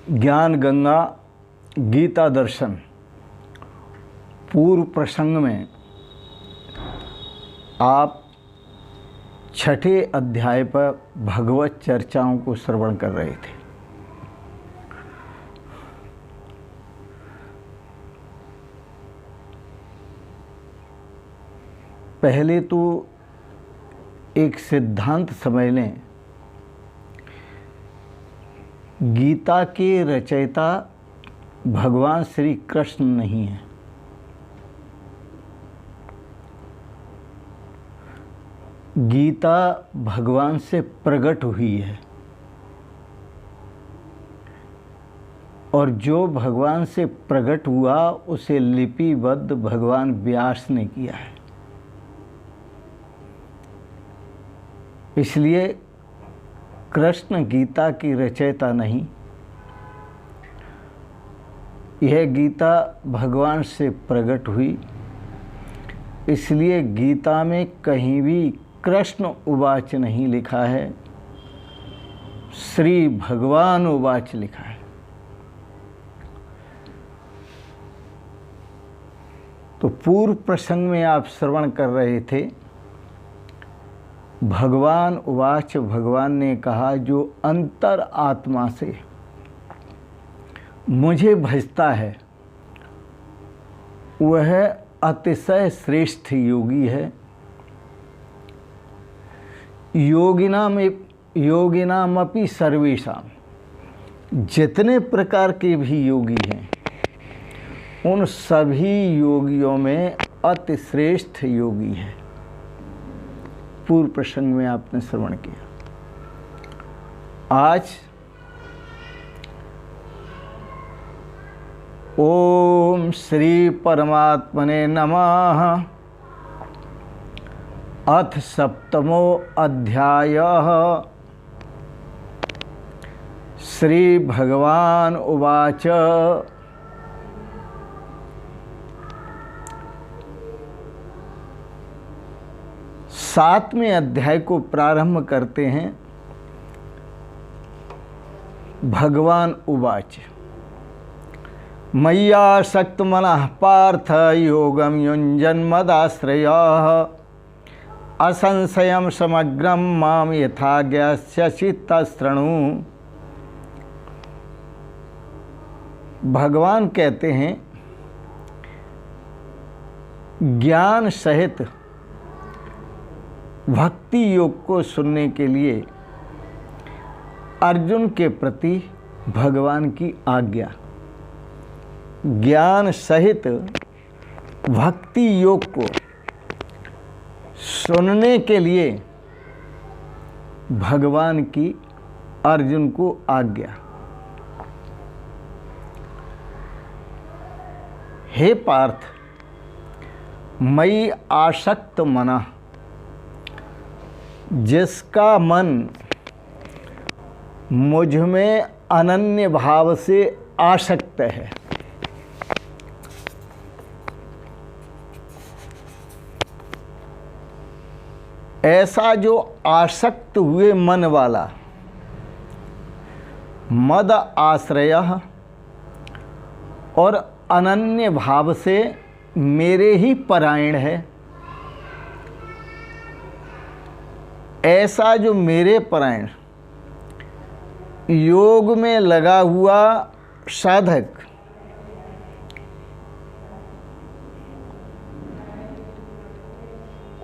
ज्ञान गंगा गीता दर्शन पूर्व प्रसंग में आप छठे अध्याय पर भगवत चर्चाओं को श्रवण कर रहे थे। पहले तो एक सिद्धांत समझ लें, गीता के रचयिता भगवान श्री कृष्ण नहीं है। गीता भगवान से प्रकट हुई है और जो भगवान से प्रकट हुआ उसे लिपिबद्ध भगवान व्यास ने किया है। इसलिए कृष्ण गीता की रचयिता नहीं, यह गीता भगवान से प्रकट हुई। इसलिए गीता में कहीं भी कृष्ण उवाच नहीं लिखा है, श्री भगवान उवाच लिखा है। तो पूर्व प्रसंग में आप श्रवण कर रहे थे, भगवान उवाच, भगवान ने कहा जो अंतर आत्मा से मुझे भजता है वह अतिशय श्रेष्ठ योगी है। योगिनामपि सर्वेषाम, जितने प्रकार के भी योगी हैं उन सभी योगियों में अतिश्रेष्ठ योगी है। पूर्व प्रसंग में आपने श्रवण किया। आज ओम श्री परमात्मने नमः। अथ सप्तमो अध्यायः। श्री भगवान उवाच। सातवें अध्याय को प्रारंभ करते हैं। भगवान उवाच। मय्यासक्त मनः पार्थ योगम युञ्जन्मदाश्रयः असंशयं समग्रं मां यथा ज्ञास्यसि तच्छृणु। भगवान कहते हैं, ज्ञान सहित भक्ति योग को सुनने के लिए अर्जुन के प्रति भगवान की आज्ञा। ज्ञान सहित भक्ति योग को सुनने के लिए भगवान की अर्जुन को आज्ञा। हे पार्थ, मयि आसक्त मनः, जिसका मन मुझ में अनन्य भाव से आसक्त है। ऐसा जो आसक्त हुए मन वाला मद आश्रयः, और अनन्य भाव से मेरे ही परायण है। ऐसा जो मेरे परायण योग में लगा हुआ साधक,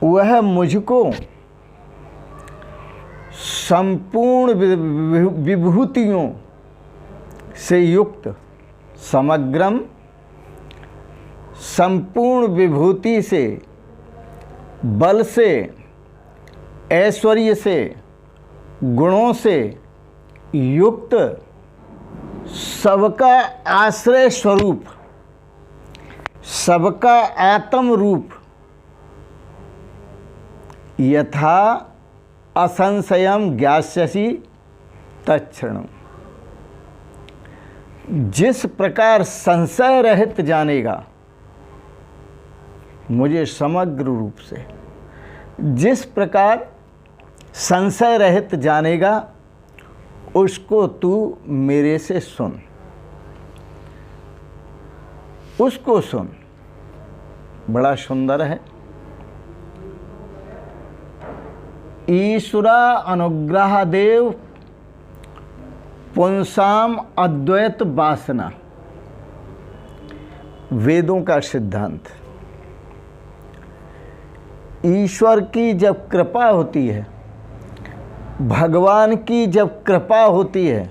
वह मुझको संपूर्ण विभूतियों से युक्त, समग्रम, संपूर्ण विभूति से, बल से, ऐश्वर्य से, गुणों से युक्त, सबका आश्रय स्वरूप, सबका आत्म रूप, यथा असंशयम ज्ञास्यसि तच्छृणु। जिस प्रकार संशय रहित जानेगा मुझे समग्र रूप से, जिस प्रकार संशय रहित जानेगा उसको तू मेरे से सुन। उसको सुन। बड़ा सुंदर है। ईश्वरा अनुग्रह देव पुंसाम अद्वैत वासना, वेदों का सिद्धांत। ईश्वर की जब कृपा होती है, भगवान की जब कृपा होती है,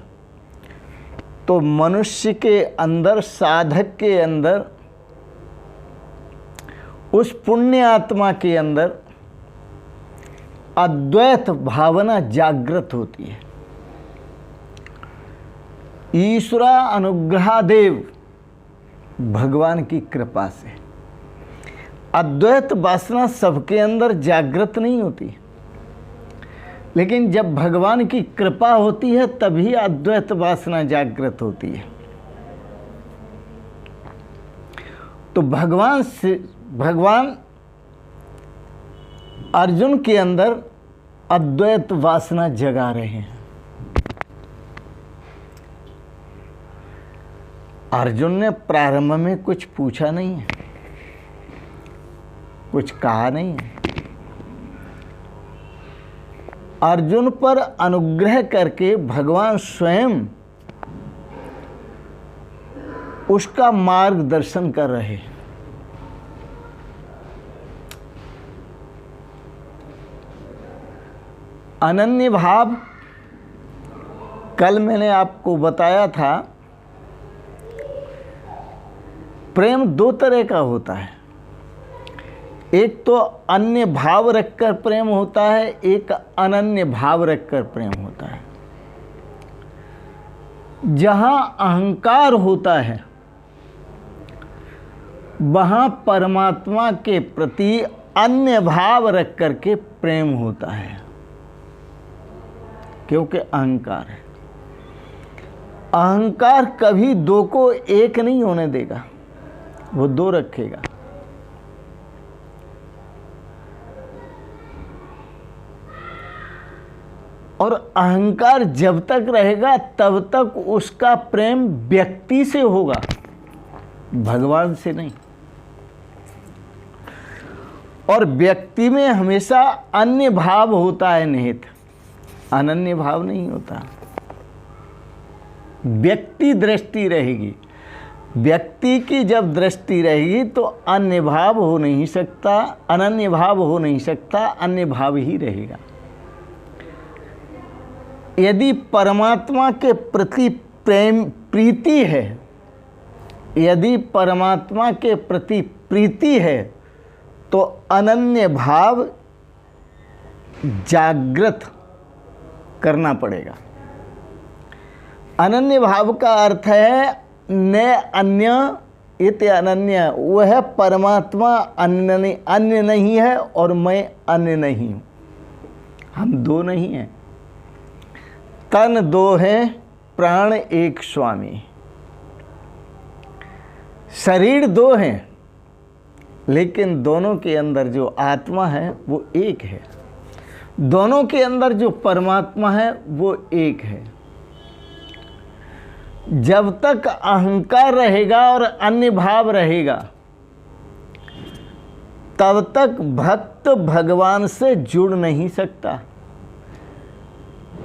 तो मनुष्य के अंदर, साधक के अंदर, उस पुण्य आत्मा के अंदर अद्वैत भावना जागृत होती है। ईश्वरा अनुग्रह देव, भगवान की कृपा से। अद्वैत वासना सबके अंदर जागृत नहीं होती, लेकिन जब भगवान की कृपा होती है तभी अद्वैत वासना जागृत होती है। तो भगवान अर्जुन के अंदर अद्वैत वासना जगा रहे हैं। अर्जुन ने प्रारंभ में कुछ पूछा नहीं है, कुछ कहा नहीं है। अर्जुन पर अनुग्रह करके भगवान स्वयं उसका मार्गदर्शन कर रहे हैं। अनन्य भाव, कल मैंने आपको बताया था, प्रेम दो तरह का होता है। एक तो अन्य भाव रखकर प्रेम होता है, एक अनन्य भाव रखकर प्रेम होता है। जहाँ अहंकार होता है वहाँ परमात्मा के प्रति अन्य भाव रख करके प्रेम होता है, क्योंकि अहंकार है। अहंकार कभी दो को एक नहीं होने देगा, वो दो रखेगा। और अहंकार जब तक रहेगा तब तक उसका प्रेम व्यक्ति से होगा, भगवान से नहीं। और व्यक्ति में हमेशा अन्य भाव होता है निहित, अनन्य भाव नहीं होता। व्यक्ति दृष्टि रहेगी, व्यक्ति की जब दृष्टि रहेगी तो अन्य भाव हो नहीं सकता, अनन्य भाव हो नहीं सकता, अन्य भाव ही रहेगा। यदि परमात्मा के प्रति प्रीति है, यदि परमात्मा के प्रति प्रीति है, तो अनन्य भाव जागृत करना पड़ेगा। अनन्य भाव का अर्थ है न अन्य इति अनन्य, वह परमात्मा अन्य नहीं है और मैं अन्य नहीं हूँ। हम दो नहीं हैं, तन दो हैं, प्राण एक स्वामी। शरीर दो हैं, लेकिन दोनों के अंदर जो आत्मा है वो एक है। दोनों के अंदर जो परमात्मा है वो एक है। जब तक अहंकार रहेगा और अन्य भाव रहेगा, तब तक भक्त भगवान से जुड़ नहीं सकता,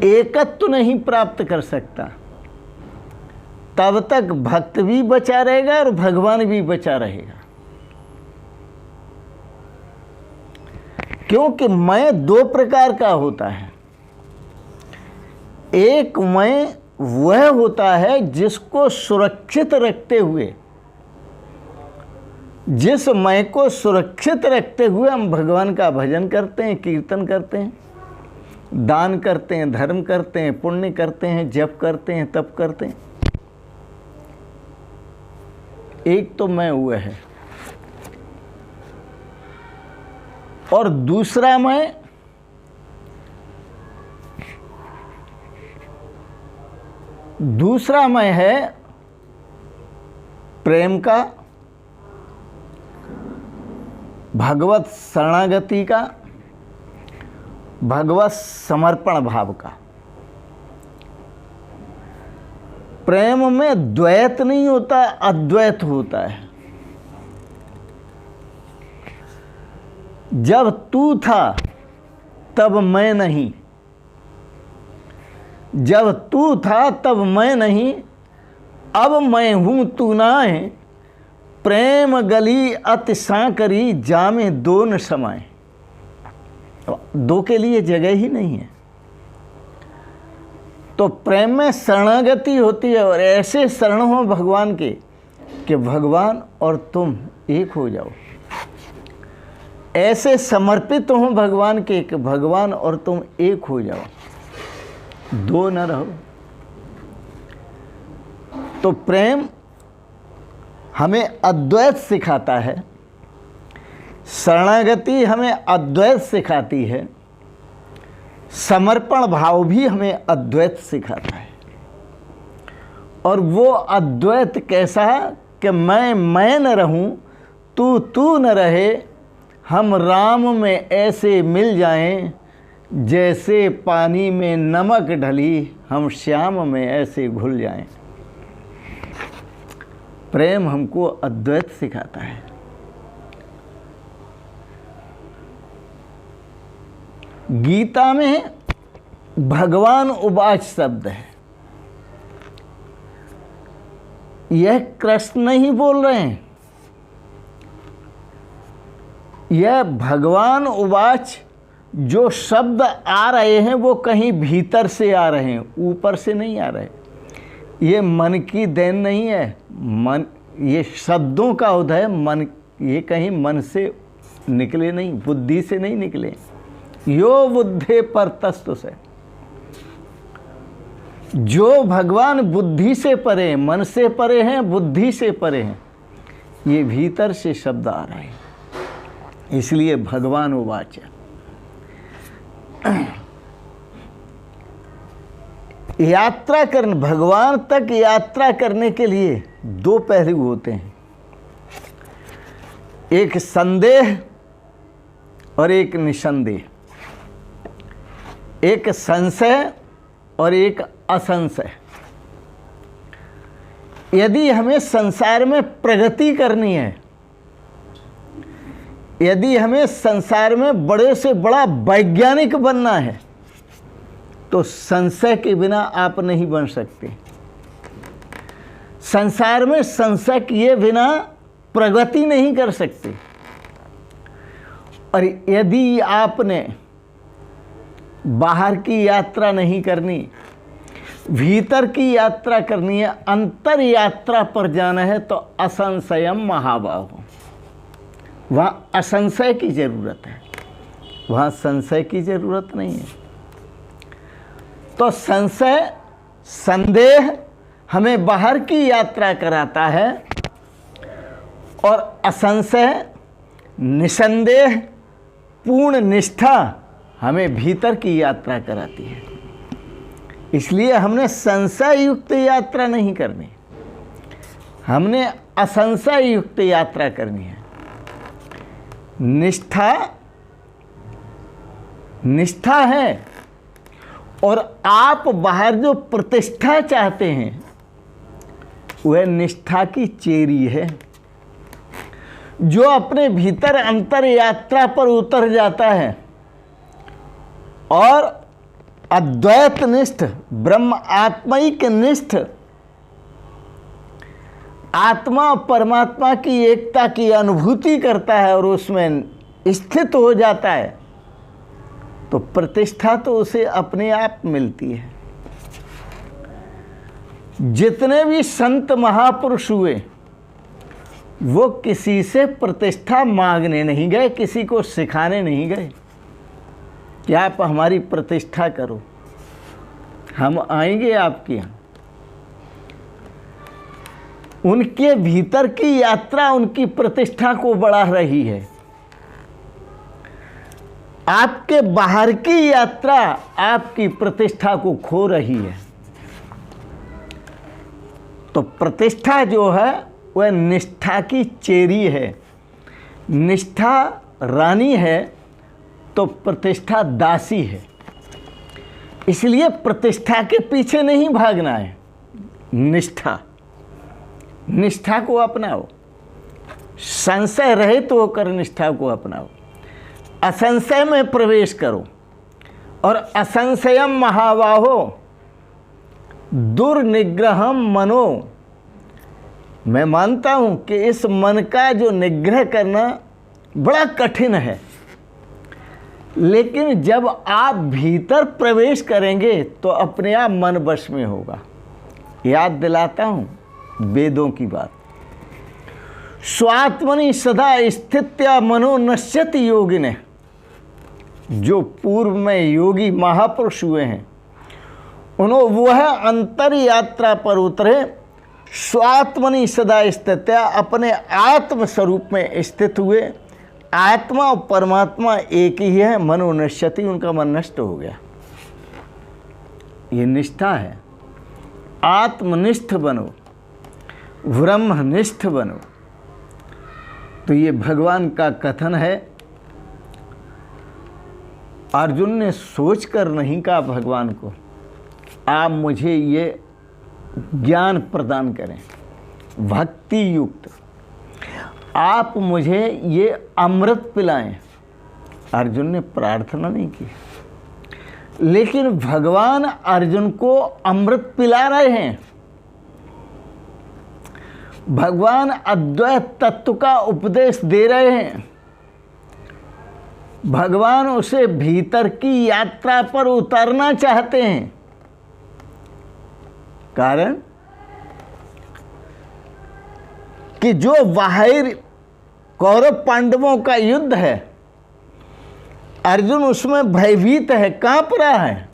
एकत्व नहीं प्राप्त कर सकता। तब तक भक्त भी बचा रहेगा और भगवान भी बचा रहेगा। क्योंकि मैं दो प्रकार का होता है। एक मैं वह होता है जिसको सुरक्षित रखते हुए, जिस मैं को सुरक्षित रखते हुए हम भगवान का भजन करते हैं, कीर्तन करते हैं, दान करते हैं, धर्म करते हैं, पुण्य करते हैं, जप करते हैं, तप करते हैं। एक तो मैं वह है, और दूसरा मैं है प्रेम का, भगवत शरणागति का, भगवत समर्पण भाव का। प्रेम में द्वैत नहीं होता, अद्वैत होता है। जब तू था तब मैं नहीं, जब तू था तब मैं नहीं, अब मैं हूँ तू ना है, प्रेम गली अति सांकरी, जामे दो न समाए। दो के लिए जगह ही नहीं है। तो प्रेम में शरणागति होती है, और ऐसे शरण हो भगवान के कि भगवान और तुम एक हो जाओ। ऐसे समर्पित हो भगवान के कि भगवान और तुम एक हो जाओ, दो न रहो। तो प्रेम हमें अद्वैत सिखाता है, शरणागति हमें अद्वैत सिखाती है, समर्पण भाव भी हमें अद्वैत सिखाता है। और वो अद्वैत कैसा कि मैं न रहूं, तू न रहे, हम राम में ऐसे मिल जाएं, जैसे पानी में नमक ढली, हम श्याम में ऐसे घुल जाएं। प्रेम हमको अद्वैत सिखाता है। गीता में भगवान उवाच शब्द है। यह कृष्ण नहीं बोल रहे हैं, यह भगवान उवाच जो शब्द आ रहे हैं वो कहीं भीतर से आ रहे हैं, ऊपर से नहीं आ रहे। ये मन की देन नहीं है, मन, ये शब्दों का उदय मन, ये कहीं मन से निकले नहीं, बुद्धि से नहीं निकले। यो बुद्धे पर तस्तु से, जो भगवान बुद्धि से परे, मन से परे हैं, बुद्धि से परे हैं, ये भीतर से शब्द आ रहे हैं, इसलिए भगवान उवाच। यात्रा करने, भगवान तक यात्रा करने के लिए दो पहलू होते हैं, एक संदेह और एक निसंदेह, एक संशय और एक असंशय। यदि हमें संसार में प्रगति करनी है, यदि हमें संसार में बड़े से बड़ा वैज्ञानिक बनना है, तो संशय के बिना आप नहीं बन सकते। संसार में संशय किए बिना प्रगति नहीं कर सकते। और यदि आपने बाहर की यात्रा नहीं करनी, भीतर की यात्रा करनी है, अंतर यात्रा पर जाना है, तो असंशयम महाबाहो, वहाँ असंशय की जरूरत है, वहाँ संशय की जरूरत नहीं है। तो संशय, संदेह हमें बाहर की यात्रा कराता है, और असंशय, निसंदेह, पूर्ण निष्ठा हमें भीतर की यात्रा कराती है। इसलिए हमने संशय युक्त यात्रा नहीं करनी, हमने असंशय युक्त यात्रा करनी है। निष्ठा, निष्ठा है, और आप बाहर जो प्रतिष्ठा चाहते हैं वह निष्ठा की चेरी है। जो अपने भीतर अंतर यात्रा पर उतर जाता है और अद्वैत निष्ठ, ब्रह्म आत्मिक निष्ठ, आत्मा परमात्मा की एकता की अनुभूति करता है और उसमें स्थित हो जाता है, तो प्रतिष्ठा तो उसे अपने आप मिलती है। जितने भी संत महापुरुष हुए वो किसी से प्रतिष्ठा मांगने नहीं गए, किसी को सिखाने नहीं गए कि आप हमारी प्रतिष्ठा करो, हम आएंगे आपके यहाँ। उनके भीतर की यात्रा उनकी प्रतिष्ठा को बढ़ा रही है। आपके बाहर की यात्रा आपकी प्रतिष्ठा को खो रही है। तो प्रतिष्ठा जो है वह निष्ठा की चेरी है। निष्ठा रानी है तो प्रतिष्ठा दासी है। इसलिए प्रतिष्ठा के पीछे नहीं भागना है, निष्ठा, निष्ठा को अपनाओ, संशय रहित होकर निष्ठा को अपनाओ। असंशय में प्रवेश करो। और असंशयम महाबाहो दुर्निग्रहम मनो, मैं मानता हूँ कि इस मन का जो निग्रह करना बड़ा कठिन है, लेकिन जब आप भीतर प्रवेश करेंगे तो अपने आप मन वश में होगा। याद दिलाता हूँ वेदों की बात, स्वात्मनि सदा स्थित्या मनो नश्यति योगिने, जो पूर्व में योगी महापुरुष हुए हैं उन्होंने वह अंतर यात्रा पर उतरे, स्वात्मनि सदा स्थित्या, अपने आत्म स्वरूप में स्थित हुए। आत्मा और परमात्मा एक ही है। मनो नश्यति, उनका मन नष्ट हो गया। ये निष्ठा है। आत्मनिष्ठ बनो, ब्रह्मनिष्ठ बनो। तो ये भगवान का कथन है। अर्जुन ने सोच कर नहीं कहा भगवान को, आप मुझे ये ज्ञान प्रदान करें भक्ति युक्त, आप मुझे ये अमृत पिलाएं। अर्जुन ने प्रार्थना नहीं की, लेकिन भगवान अर्जुन को अमृत पिला रहे हैं। भगवान अद्वैत तत्व का उपदेश दे रहे हैं। भगवान उसे भीतर की यात्रा पर उतारना चाहते हैं। कारण कि जो बाहर कौरव पांडवों का युद्ध है, अर्जुन उसमें भयभीत है, कांप रहा है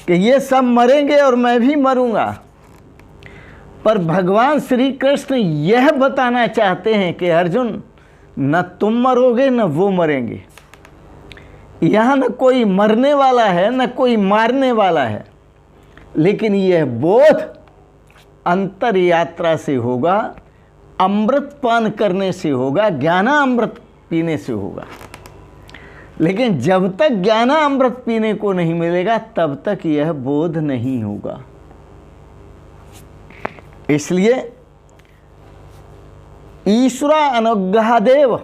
कि ये सब मरेंगे और मैं भी मरूंगा। पर भगवान श्री कृष्ण यह बताना चाहते हैं कि अर्जुन, न तुम मरोगे न वो मरेंगे। यहाँ न कोई मरने वाला है न कोई मारने वाला है, लेकिन यह बोध अंतर यात्रा से होगा, अमृत पान करने से होगा, ज्ञानामृत पीने से होगा। लेकिन जब तक ज्ञानामृत पीने को नहीं मिलेगा तब तक यह बोध नहीं होगा। इसलिए ईश्वरा अनुग्रहादेव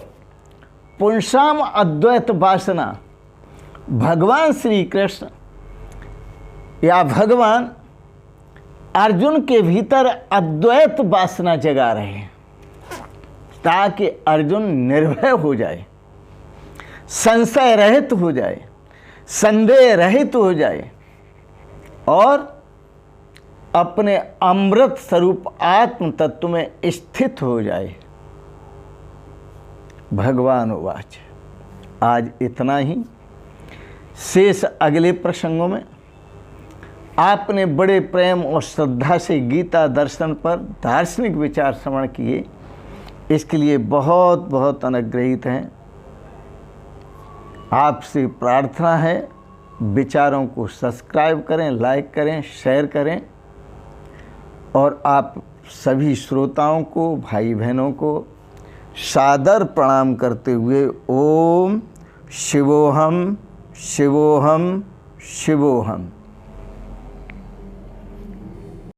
पुंसाम अद्वैत वासना, भगवान श्री कृष्ण या भगवान अर्जुन के भीतर अद्वैत वासना जगा रहे हैं, ताकि अर्जुन निर्भय हो जाए, संशय रहित हो जाए, संदेह रहित हो जाए और अपने अमृत स्वरूप आत्म तत्व में स्थित हो जाए। भगवान उवाच। आज इतना ही। शेष अगले प्रसंगों में आपने बड़े प्रेम और श्रद्धा से गीता दर्शन पर दार्शनिक विचार श्रवण किए, इसके लिए बहुत बहुत अनुग्रहित हैं। आपसे प्रार्थना है विचारों को सब्सक्राइब करें, लाइक करें, शेयर करें और आप सभी श्रोताओं को, भाई बहनों को सादर प्रणाम करते हुए ओम शिवोहम शिवोहम शिवोहम।